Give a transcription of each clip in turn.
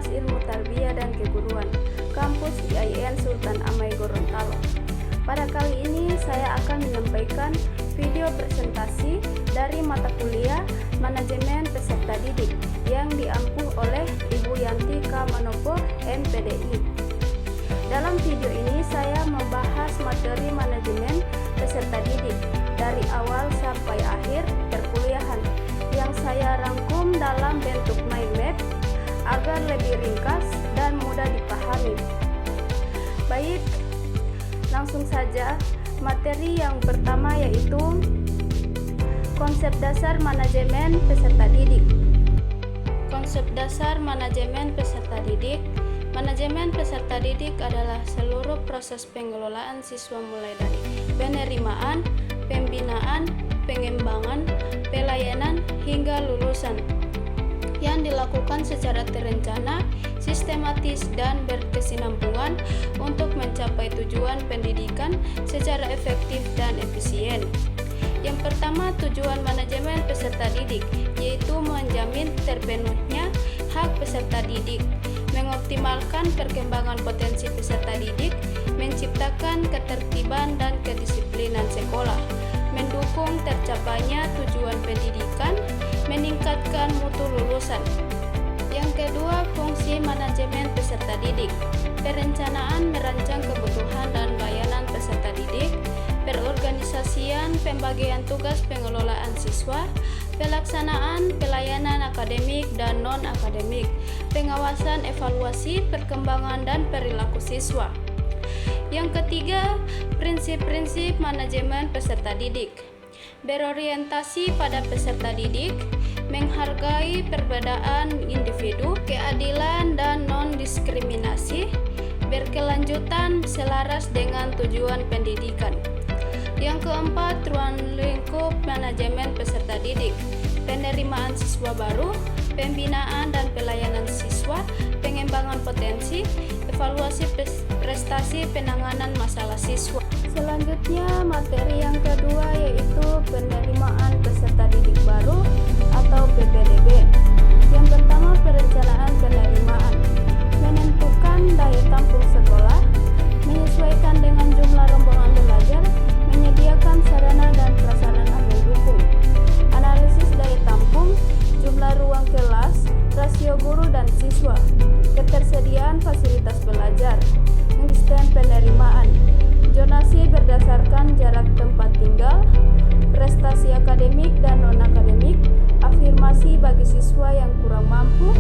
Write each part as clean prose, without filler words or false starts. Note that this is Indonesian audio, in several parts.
Ilmu Tarbiyah dan Keguruan, Kampus IAIN Sultan Amai Gorontalo. Pada kali ini saya akan menyampaikan video presentasi dari mata kuliah Manajemen Peserta Didik yang diampu oleh Ibu Yanti K. Manopo, MPDI. Dalam video ini saya membahas materi manajemen peserta didik dari awal sampai akhir perkuliahan yang saya rangkum dalam bentuk mind map agar lebih ringkas dan mudah dipahami. Baik, langsung saja. Materi yang pertama yaitu konsep dasar manajemen peserta didik. Konsep dasar manajemen peserta didik. Manajemen peserta didik adalah seluruh proses pengelolaan siswa mulai dari penerimaan, pembinaan, pengembangan, pelayanan, hingga lulusan yang dilakukan secara terencana, sistematis, dan berkesinambungan untuk mencapai tujuan pendidikan secara efektif dan efisien. Yang pertama, tujuan manajemen peserta didik yaitu menjamin terpenuhnya hak peserta didik, mengoptimalkan perkembangan potensi peserta didik, menciptakan ketertiban dan kedisiplinan sekolah, mendukung tercapainya tujuan pendidikan, meningkatkan mutu lulusan. Yang kedua, fungsi manajemen peserta didik. Perencanaan merancang kebutuhan dan layanan peserta didik, perorganisasian pembagian tugas pengelolaan siswa, pelaksanaan pelayanan akademik dan non-akademik, pengawasan evaluasi perkembangan dan perilaku siswa. Yang ketiga, prinsip-prinsip manajemen peserta didik. Berorientasi pada peserta didik, menghargai perbedaan individu, keadilan dan non-diskriminasi, berkelanjutan selaras dengan tujuan pendidikan. Yang keempat, ruang lingkup manajemen peserta didik, penerimaan siswa baru, pembinaan dan pelayanan siswa, pengembangan potensi, evaluasi prestasi, penanganan masalah siswa. Selanjutnya, materi yang kedua yaitu penerimaan peserta didik baru atau PPDB. Yang pertama, perencanaan penerimaan, menentukan daya tampung sekolah, menyesuaikan dengan jumlah rombongan belajar, menyediakan sarana dan prasarana mendukung, analisis daya tampung, jumlah ruang kelas, rasio guru dan siswa, ketersediaan fasilitas belajar, sistem penerimaan, zonasi berdasarkan jarak tempat tinggal, prestasi akademik dan non-akademik, afirmasi bagi siswa yang kurang mampu,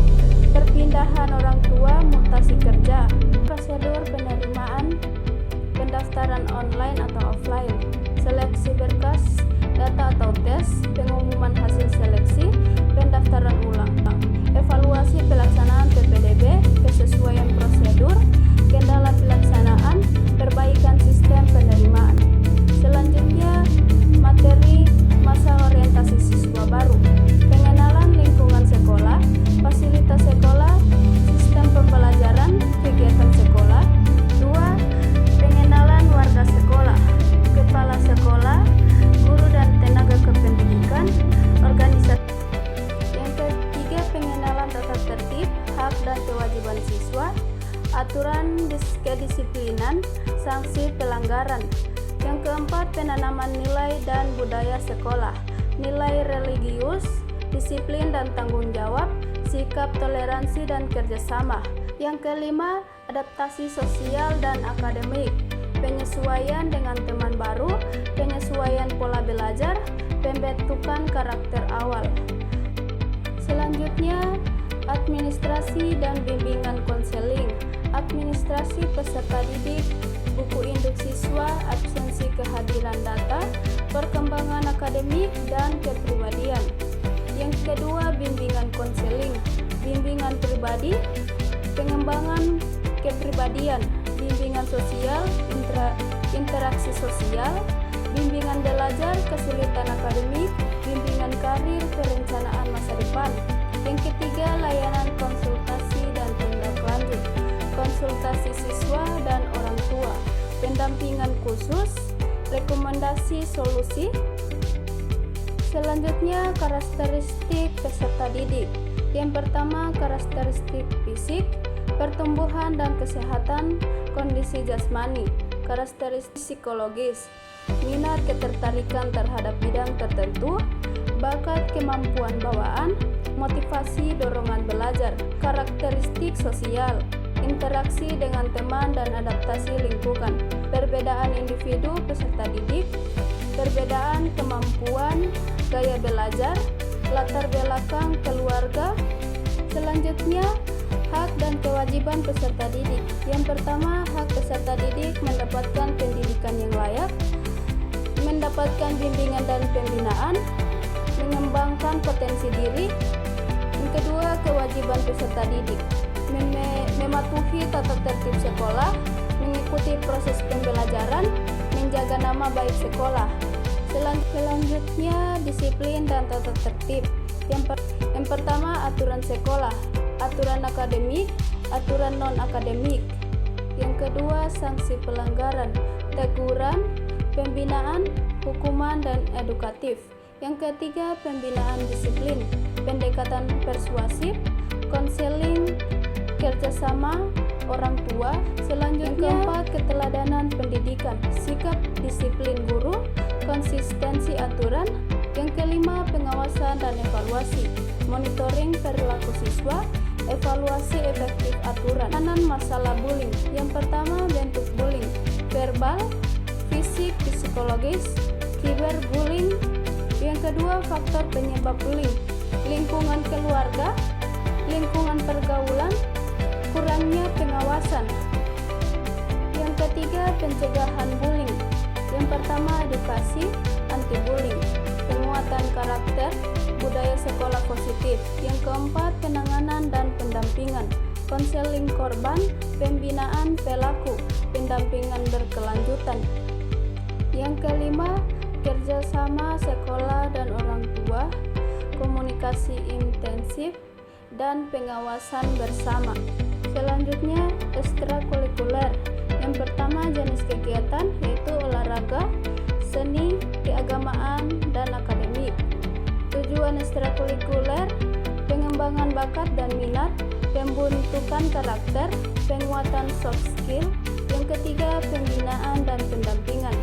perpindahan orang tua, mutasi kerja, prosedur penerimaan, pendaftaran online atau offline, seleksi berkas, data atau tes, pengumuman hasil seleksi, pendaftaran ulang, evaluasi pelaksanaan PPDB, kesesuaian prosedur, kendala pelaksanaan, perbaikan sistem penerimaan. Selanjutnya, materi masa orientasi siswa baru, pengenalan lingkungan sekolah, fasilitas sekolah, sistem pembelajaran, kegiatan sekolah. 2. Pengenalan warga sekolah, kepala sekolah, guru dan tenaga kependidikan, organisasi. Yang ketiga, pengenalan tata tertib, hak dan kewajiban siswa, aturan kedisiplinan, sanksi pelanggaran. Yang keempat, penanaman nilai dan budaya sekolah, nilai religius, disiplin dan tanggung jawab, sikap toleransi dan kerjasama. Yang kelima, adaptasi sosial dan akademik, penyesuaian dengan teman baru, penyesuaian pola belajar, pembentukan karakter awal. Selanjutnya, administrasi dan bimbingan konseling, administrasi peserta didik, buku induk siswa, absensi kehadiran data, perkembangan akademik, dan kepribadian. Yang kedua, bimbingan konseling, bimbingan pribadi, pengembangan kepribadian, bimbingan sosial, interaksi sosial, bimbingan belajar, kesulitan akademik, bimbingan karir, perencanaan masa depan. Yang ketiga, layanan konsultasi dan tindak lanjut, konsultasi siswa dan orang tua, pendampingan khusus, rekomendasi solusi. Selanjutnya, karakteristik peserta didik, Yang pertama, karakteristik fisik, pertumbuhan dan kesehatan, kondisi jasmani, karakteristik psikologis, minat ketertarikan terhadap bidang tertentu, bakat kemampuan bawaan, motivasi dorongan belajar, karakteristik sosial, interaksi dengan teman dan adaptasi lingkungan, perbedaan individu peserta didik, perbedaan kemampuan, gaya belajar, latar belakang keluarga. Selanjutnya, hak dan kewajiban peserta didik. Yang pertama, hak peserta didik mendapatkan pendidikan yang layak, mendapatkan bimbingan dan pembinaan, mengembangkan potensi diri. Yang kedua, kewajiban peserta didik mematuhi tata tertib sekolah, mengikuti proses pembelajaran, menjaga nama baik sekolah. Selanjutnya, disiplin dan tata tertib. Yang pertama, aturan sekolah, aturan akademik, aturan non-akademik. Yang kedua, sanksi pelanggaran, teguran, pembinaan, hukuman, dan edukatif. Yang ketiga, pembinaan disiplin, pendekatan persuasif, konseling, kerjasama orang tua. Selanjutnya, yang keempat, keteladanan pendidikan, sikap disiplin guru, konsistensi aturan. Yang kelima, pengawasan dan evaluasi, monitoring perilaku siswa, evaluasi efektif aturan. Penanganan masalah bullying. Yang pertama, bentuk bullying, verbal, fisik, psikologis, cyberbullying. Yang kedua, faktor penyebab bullying, lingkungan keluarga, lingkungan pergaulan, kurangnya pengawasan. Yang ketiga, pencegahan bullying. Yang pertama, edukasi anti bullying, penguatan karakter, budaya sekolah positif. Yang keempat, penanganan dan pendampingan, konseling korban, pembinaan pelaku, pendampingan berkelanjutan. Yang kelima, kerjasama sekolah dan orang tua, komunikasi intensif, dan pengawasan bersama. Selanjutnya, ekstrakurikuler. Yang pertama, jenis kegiatan yaitu olahraga, seni, keagamaan, dan akademik. Tujuan ekstrakurikuler, pengembangan bakat dan minat, pembentukan karakter, penguatan soft skill. Yang ketiga, pembinaan dan pendampingan,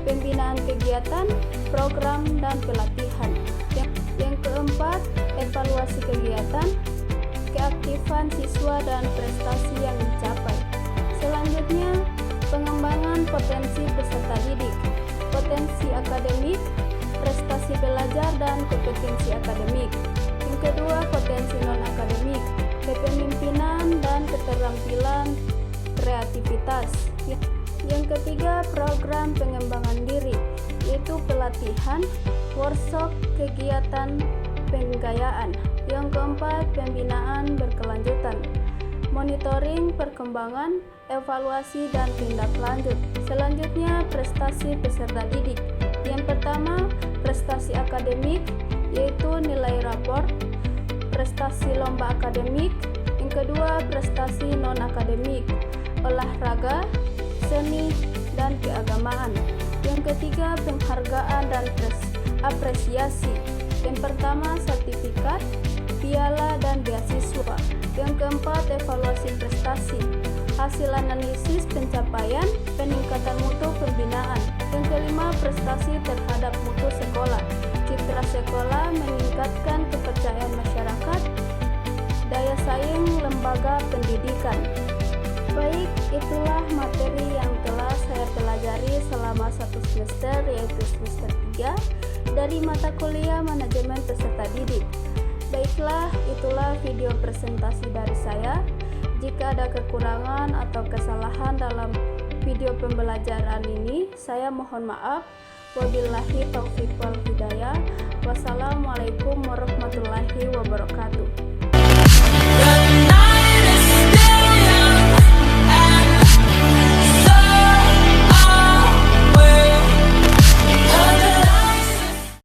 pembinaan kegiatan, program, dan pelatihan. Yang keempat, evaluasi kegiatan, keaktifan siswa dan prestasi yang dicapai. Selanjutnya, pengembangan potensi peserta didik, potensi akademik, prestasi belajar dan kompetensi akademik. Yang kedua, potensi non-akademik, kepemimpinan dan keterampilan kreativitas. Yang ketiga, program pengembangan diri, yaitu pelatihan, workshop, kegiatan penggayaan. Yang keempat, pembinaan berkelanjutan, monitoring perkembangan, evaluasi, dan tindak lanjut. Selanjutnya, prestasi peserta didik. Yang pertama, prestasi akademik, yaitu nilai rapor, prestasi lomba akademik. Yang kedua, prestasi non-akademik, olahraga, seni, dan keagamaan. Yang ketiga, penghargaan dan apresiasi. Yang pertama, sertifikat, piala, dan beasiswa. Yang keempat, evaluasi prestasi, hasil analisis pencapaian, peningkatan mutu pembinaan. Yang kelima, prestasi terhadap mutu sekolah, citra sekolah, meningkatkan kepercayaan masyarakat, daya saing lembaga pendidikan. Baik, itulah materi yang telah saya pelajari selama 1 semester, yaitu semester 3 dari mata kuliah manajemen peserta didik. Baiklah, itulah video presentasi dari saya. Jika ada kekurangan atau kesalahan dalam video pembelajaran ini, saya mohon maaf. Wabillahi taufiq wal hidayah. Wassalamualaikum warahmatullahi wabarakatuh.